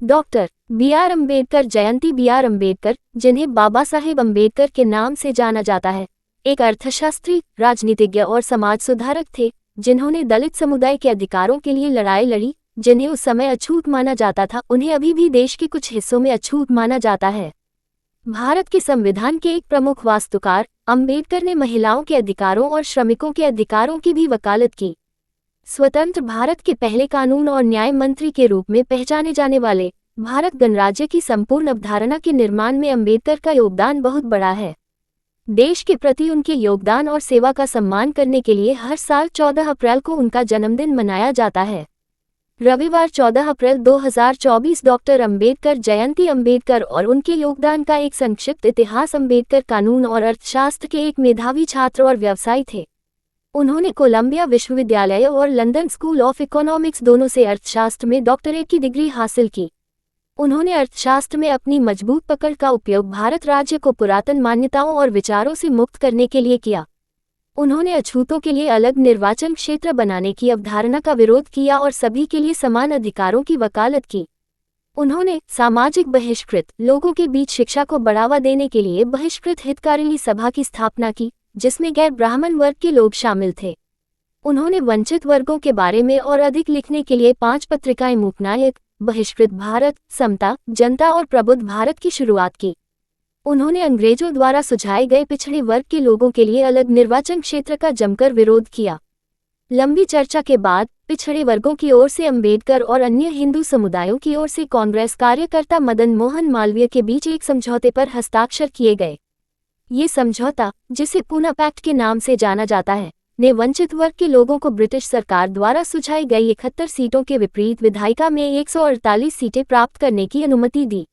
Doctor B R. Ambedkar Jayanti B R. Ambedkar, जिन्हें बाबा साहेब अम्बेडकर के नाम से जाना जाता है, एक अर्थशास्त्री, राजनीतिज्ञ और समाज सुधारक थे, जिन्होंने दलित समुदाय के अधिकारों के लिए लड़ाई लड़ी, जिन्हें उस समय अछूत माना जाता था, उन्हें अभी भी देश के कुछ हिस्सों में अछूत माना जाता है। भारत के संविधान के एक प्रमुख वास्तुकार अम्बेडकर ने महिलाओं के अधिकारों और श्रमिकों के अधिकारों की भी वकालत की। स्वतंत्र भारत के पहले कानून और न्याय मंत्री के रूप में पहचाने जाने वाले भारत गणराज्य की संपूर्ण अवधारणा के निर्माण में अम्बेडकर का योगदान बहुत बड़ा है। देश के प्रति उनके योगदान और सेवा का सम्मान करने के लिए हर साल 14 अप्रैल को उनका जन्मदिन मनाया जाता है। रविवार 14 अप्रैल 2024 डॉक्टर अम्बेडकर जयंती अम्बेडकर और उनके योगदान का एक संक्षिप्त इतिहास। अम्बेडकर कानून और अर्थशास्त्र के एक मेधावी छात्र और व्यवसायी थे। उन्होंने कोलंबिया विश्वविद्यालय और लंदन स्कूल ऑफ इकोनॉमिक्स दोनों से अर्थशास्त्र में डॉक्टरेट की डिग्री हासिल की। उन्होंने अर्थशास्त्र में अपनी मजबूत पकड़ का उपयोग भारत राज्य को पुरातन मान्यताओं और विचारों से मुक्त करने के लिए किया। उन्होंने अछूतों के लिए अलग निर्वाचन क्षेत्र बनाने की अवधारणा का विरोध किया और सभी के लिए समान अधिकारों की वकालत की। उन्होंने सामाजिक बहिष्कृत लोगों के बीच शिक्षा को बढ़ावा देने के लिए बहिष्कृत हितकारिणी सभा की स्थापना की, जिसमें गैर ब्राह्मण वर्ग के लोग शामिल थे। उन्होंने वंचित वर्गों के बारे में और अधिक लिखने के लिए 5 पत्रिकाएं मूकनायक, बहिष्कृत भारत, समता, जनता और प्रबुद्ध भारत की शुरुआत की। उन्होंने अंग्रेजों द्वारा सुझाए गए पिछड़े वर्ग के लोगों के लिए अलग निर्वाचन क्षेत्र का जमकर विरोध किया। लंबी चर्चा के बाद पिछड़े वर्गों की ओर से अम्बेडकर और अन्य हिंदू समुदायों की ओर से कांग्रेस कार्यकर्ता मदन मोहन मालवीय के बीच एक समझौते पर हस्ताक्षर किए गए। ये समझौता, जिसे पूना पैक्ट के नाम से जाना जाता है, ने वंचित वर्ग के लोगों को ब्रिटिश सरकार द्वारा सुझाई गई 71 सीटों के विपरीत विधायिका में 148 सीटें प्राप्त करने की अनुमति दी।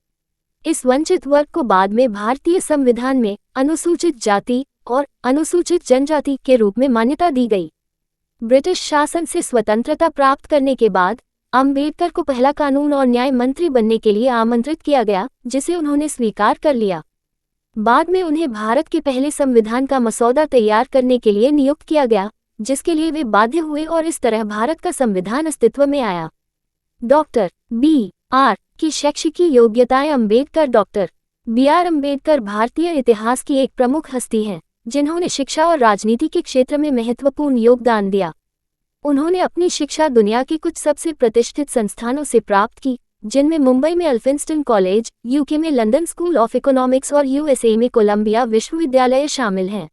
इस वंचित वर्ग को बाद में भारतीय संविधान में अनुसूचित जाति और अनुसूचित जनजाति के रूप में मान्यता दी गई। ब्रिटिश शासन से स्वतंत्रता प्राप्त करने के बाद अम्बेडकर को पहला कानून और न्याय मंत्री बनने के लिए आमंत्रित किया गया, जिसे उन्होंने स्वीकार कर लिया। बाद में उन्हें भारत के पहले संविधान का मसौदा तैयार करने के लिए नियुक्त किया गया, जिसके लिए वे बाध्य हुए और इस तरह भारत का संविधान अस्तित्व में आया। Doctor B R. की शैक्षिकी योग्यताएं। Ambedkar doctor B R. अम्बेडकर भारतीय इतिहास की एक प्रमुख हस्ती हैं, जिन्होंने शिक्षा और राजनीति के क्षेत्र में महत्वपूर्ण योगदान दिया। उन्होंने अपनी शिक्षा दुनिया की कुछ सबसे प्रतिष्ठित संस्थानों से प्राप्त की, जिनमें मुंबई में अल्फिंस्टन कॉलेज, यूके में लंदन स्कूल ऑफ इकोनॉमिक्स और यूएसए में कोलंबिया विश्वविद्यालय शामिल हैं।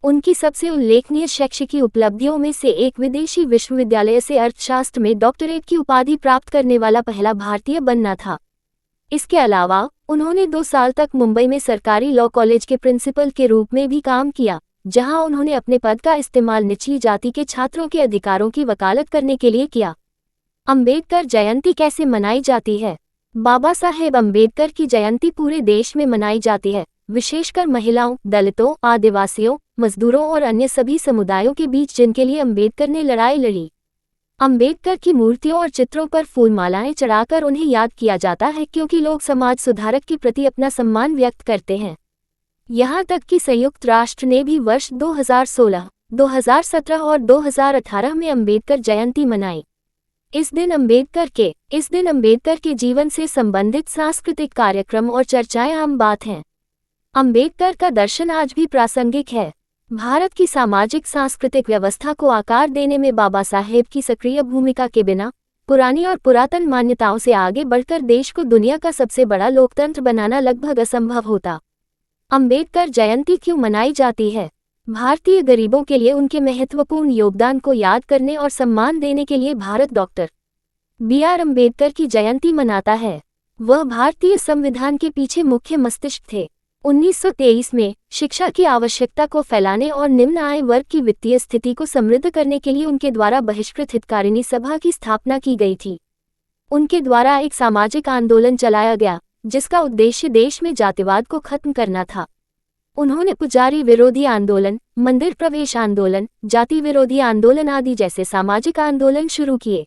उनकी सबसे उल्लेखनीय शैक्षिकी उपलब्धियों में से एक विदेशी विश्वविद्यालय से अर्थशास्त्र में डॉक्टरेट की उपाधि प्राप्त करने वाला पहला भारतीय बनना था। इसके अलावा उन्होंने 2 साल तक मुंबई में सरकारी लॉ कॉलेज के प्रिंसिपल के रूप में भी काम किया, जहां उन्होंने अपने पद का इस्तेमाल निचली जाति के छात्रों के अधिकारों की वकालत करने के लिए किया। अम्बेडकर जयंती कैसे मनाई जाती है? बाबा साहेब अम्बेडकर की जयंती पूरे देश में मनाई जाती है, विशेषकर महिलाओं, दलितों, आदिवासियों, मजदूरों और अन्य सभी समुदायों के बीच जिनके लिए अम्बेडकर ने लड़ाई लड़ी। अम्बेडकर की मूर्तियों और चित्रों पर फूलमालाएं चढ़ाकर उन्हें याद किया जाता है, क्योंकि लोग समाज सुधारक के प्रति अपना सम्मान व्यक्त करते हैं। यहाँ तक कि संयुक्त राष्ट्र ने भी वर्ष 2016, 2017 और 2018 में अम्बेडकर जयंती मनाई। इस दिन अम्बेडकर के जीवन से संबंधित सांस्कृतिक कार्यक्रम और चर्चाएं आम बात हैं। अम्बेडकर का दर्शन आज भी प्रासंगिक है। भारत की सामाजिक सांस्कृतिक व्यवस्था को आकार देने में बाबा साहेब की सक्रिय भूमिका के बिना पुरानी और पुरातन मान्यताओं से आगे बढ़कर देश को दुनिया का सबसे बड़ा लोकतंत्र बनाना लगभग असंभव होता। अम्बेडकर जयंती क्यों मनाई जाती है? भारतीय गरीबों के लिए उनके महत्वपूर्ण योगदान को याद करने और सम्मान देने के लिए भारत डॉक्टर बी.आर. अम्बेडकर की जयंती मनाता है। वह भारतीय संविधान के पीछे मुख्य मस्तिष्क थे। 1923 में शिक्षा की आवश्यकता को फैलाने और निम्न आय वर्ग की वित्तीय स्थिति को समृद्ध करने के लिए उनके द्वारा बहिष्कृत हितकारिणी सभा की स्थापना की गई थी। उनके द्वारा एक सामाजिक आंदोलन चलाया गया, जिसका उद्देश्य देश में जातिवाद को खत्म करना था। उन्होंने पुजारी विरोधी आंदोलन, मंदिर प्रवेश आंदोलन, जाति विरोधी आंदोलन आदि जैसे सामाजिक आंदोलन शुरू किए।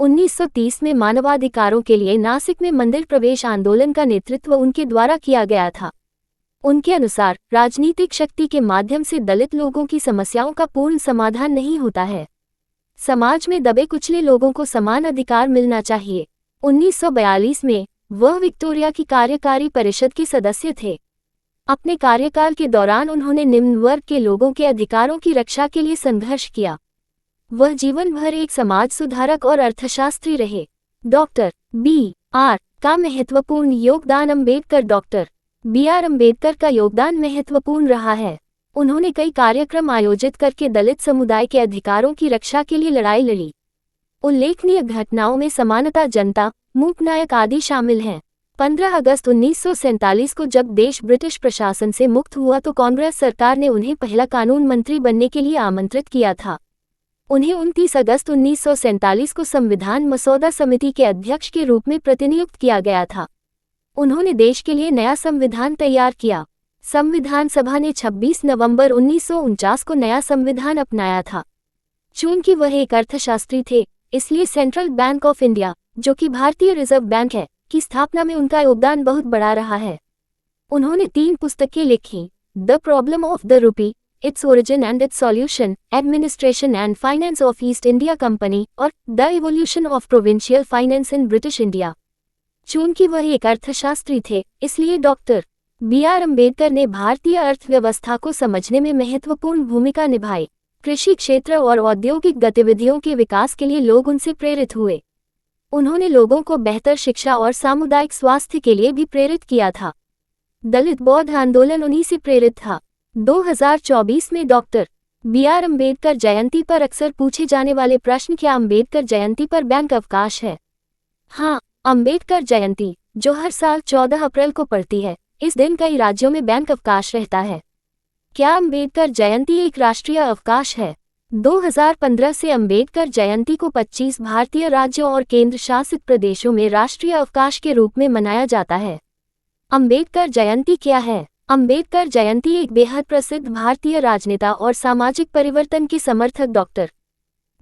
1930 में मानवाधिकारों के लिए नासिक में मंदिर प्रवेश आंदोलन का नेतृत्व उनके द्वारा किया गया था। उनके अनुसार राजनीतिक शक्ति के माध्यम से दलित लोगों की समस्याओं का पूर्ण समाधान नहीं होता है। समाज में दबे कुचले लोगों को समान अधिकार मिलना चाहिए। 1942 में वह विक्टोरिया की कार्यकारी परिषद के सदस्य थे। अपने कार्यकाल के दौरान उन्होंने निम्न वर्ग के लोगों के अधिकारों की रक्षा के लिए संघर्ष किया। वह जीवन भर एक समाज सुधारक और अर्थशास्त्री रहे। Doctor B R. का महत्वपूर्ण योगदान। अम्बेडकर। Doctor B R. अम्बेडकर का योगदान महत्वपूर्ण रहा है। उन्होंने कई कार्यक्रम आयोजित करके दलित समुदाय के अधिकारों की रक्षा के लिए लड़ाई लड़ी। उल्लेखनीय घटनाओं में समानता, जनता, मूक नायक आदि शामिल हैं। 15 अगस्त 1947 को जब देश ब्रिटिश प्रशासन से मुक्त हुआ तो कांग्रेस सरकार ने उन्हें पहला कानून मंत्री बनने के लिए आमंत्रित किया था। उन्हें 29 अगस्त 1947 को संविधान मसौदा समिति के अध्यक्ष के रूप में प्रतिनियुक्त किया गया था। उन्होंने देश के लिए नया संविधान तैयार किया। संविधान सभा ने 26 नवंबर 1949 को नया संविधान अपनाया था। चूंकि वह एक अर्थशास्त्री थे, इसलिए सेंट्रल बैंक ऑफ इंडिया, जो कि भारतीय रिजर्व बैंक है, की स्थापना में उनका योगदान बहुत बड़ा रहा है। उन्होंने 3 पुस्तकें लिखीं: the problem of the rupee, its origin and its solution, administration and finance of East India company और the evolution of provincial finance in British India. चूंकि वह एक अर्थशास्त्री थे, इसलिए डॉक्टर बी.आर. अम्बेडकर ने भारतीय अर्थव्यवस्था को समझने में महत्वपूर्ण भूमिका निभाई। कृषि क्षेत्र और औद्योगिक गतिविधियों के विकास के लिए लोग उनसे प्रेरित हुए। उन्होंने लोगों को बेहतर शिक्षा और सामुदायिक स्वास्थ्य के लिए भी प्रेरित किया था। दलित बौद्ध आंदोलन उन्हीं से प्रेरित था। 2024 में डॉक्टर बी.आर. अम्बेडकर जयंती पर अक्सर पूछे जाने वाले प्रश्न: क्या अम्बेडकर जयंती पर बैंक अवकाश है? हाँ, अम्बेडकर जयंती, जो हर साल 14 अप्रैल को पड़ती है, इस दिन कई राज्यों में बैंक अवकाश रहता है। क्या अम्बेडकर जयंती एक राष्ट्रीय अवकाश है? 2015 से अम्बेडकर जयंती को 25 भारतीय राज्यों और केंद्र शासित प्रदेशों में राष्ट्रीय अवकाश के रूप में मनाया जाता है। अम्बेडकर जयंती क्या है? अम्बेडकर जयंती एक बेहद प्रसिद्ध भारतीय राजनेता और सामाजिक परिवर्तन के समर्थक डॉक्टर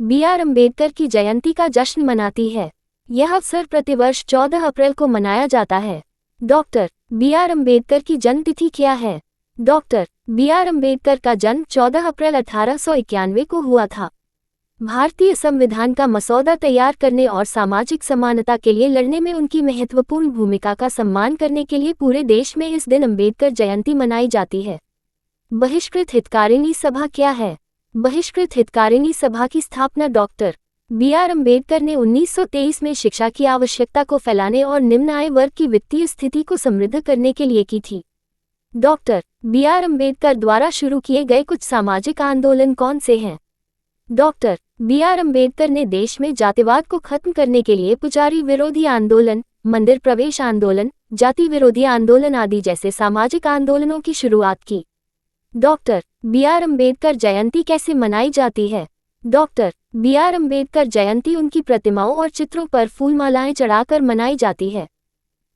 बी.आर. अम्बेडकर की जयंती का जश्न मनाती है। यह अवसर प्रतिवर्ष 14 अप्रैल को मनाया जाता है। Doctor B R. अम्बेडकर की जन्मतिथि क्या है? Doctor B R. अम्बेडकर का जन्म 14 अप्रैल 1891 को हुआ था। भारतीय संविधान का मसौदा तैयार करने और सामाजिक समानता के लिए लड़ने में उनकी महत्वपूर्ण भूमिका का सम्मान करने के लिए पूरे देश में इस दिन अम्बेडकर जयंती मनाई जाती है। बहिष्कृत हितकारिणी सभा क्या है? बहिष्कृत हितकारिणी सभा की स्थापना डॉक्टर बी.आर. अम्बेडकर ने 1923 में शिक्षा की आवश्यकता को फैलाने और निम्न आय वर्ग की वित्तीय स्थिति को समृद्ध करने के लिए की थी। Doctor B R. अम्बेडकर द्वारा शुरू किए गए कुछ सामाजिक आंदोलन कौन से हैं? Doctor B R. अम्बेडकर ने देश में जातिवाद को खत्म करने के लिए पुजारी विरोधी आंदोलन, मंदिर प्रवेश आंदोलन, जाति विरोधी आंदोलन आदि जैसे सामाजिक आंदोलनों की शुरुआत की। Doctor B R. अम्बेडकर जयंती कैसे मनाई जाती है? Doctor B R. अम्बेडकर जयंती उनकी प्रतिमाओं और चित्रों पर फूलमालाएं चढ़ाकर मनाई जाती है।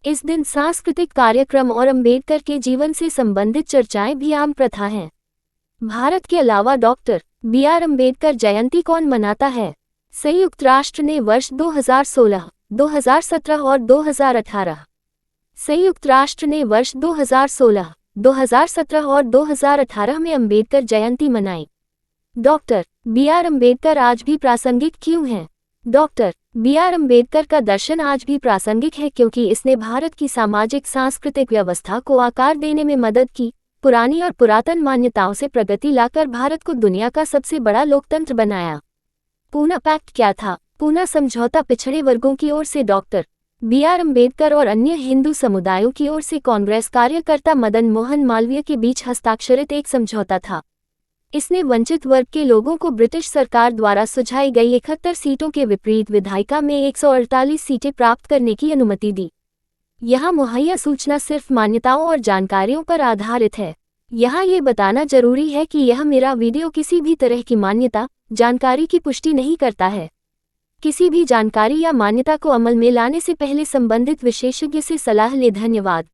इस दिन सांस्कृतिक कार्यक्रम और अम्बेडकर के जीवन से संबंधित चर्चाएं भी आम प्रथा हैं। भारत के अलावा डॉक्टर बी.आर. अम्बेडकर जयंती कौन मनाता है? संयुक्त राष्ट्र ने वर्ष 2016, 2017 और 2018। संयुक्त राष्ट्र ने वर्ष 2016, 2017 और 2018 में अम्बेडकर जयंती मनाई। Doctor B R. अम्बेडकर आज भी प्रासंगिक क्यों हैं? Doctor B R. अम्बेडकर का दर्शन आज भी प्रासंगिक है क्योंकि इसने भारत की सामाजिक सांस्कृतिक व्यवस्था को आकार देने में मदद की, पुरानी और पुरातन मान्यताओं से प्रगति लाकर भारत को दुनिया का सबसे बड़ा लोकतंत्र बनाया। पूना पैक्ट क्या था? पूना समझौता पिछड़े वर्गों की ओर से डॉक्टर बी.आर. अम्बेडकर और अन्य हिंदू समुदायों की ओर से कांग्रेस कार्यकर्ता मदन मोहन मालवीय के बीच हस्ताक्षरित एक समझौता था। इसने वंचित वर्ग के लोगों को ब्रिटिश सरकार द्वारा सुझाई गई 71 सीटों के विपरीत विधायिका में 148 सीटें प्राप्त करने की अनुमति दी। यहाँ मुहैया सूचना सिर्फ मान्यताओं और जानकारियों पर आधारित है। यहाँ ये बताना जरूरी है कि यह मेरा वीडियो किसी भी तरह की मान्यता, जानकारी की पुष्टि नहीं करता है। किसी भी जानकारी या मान्यता को अमल में लाने से पहले संबंधित विशेषज्ञ से सलाह लें। धन्यवाद।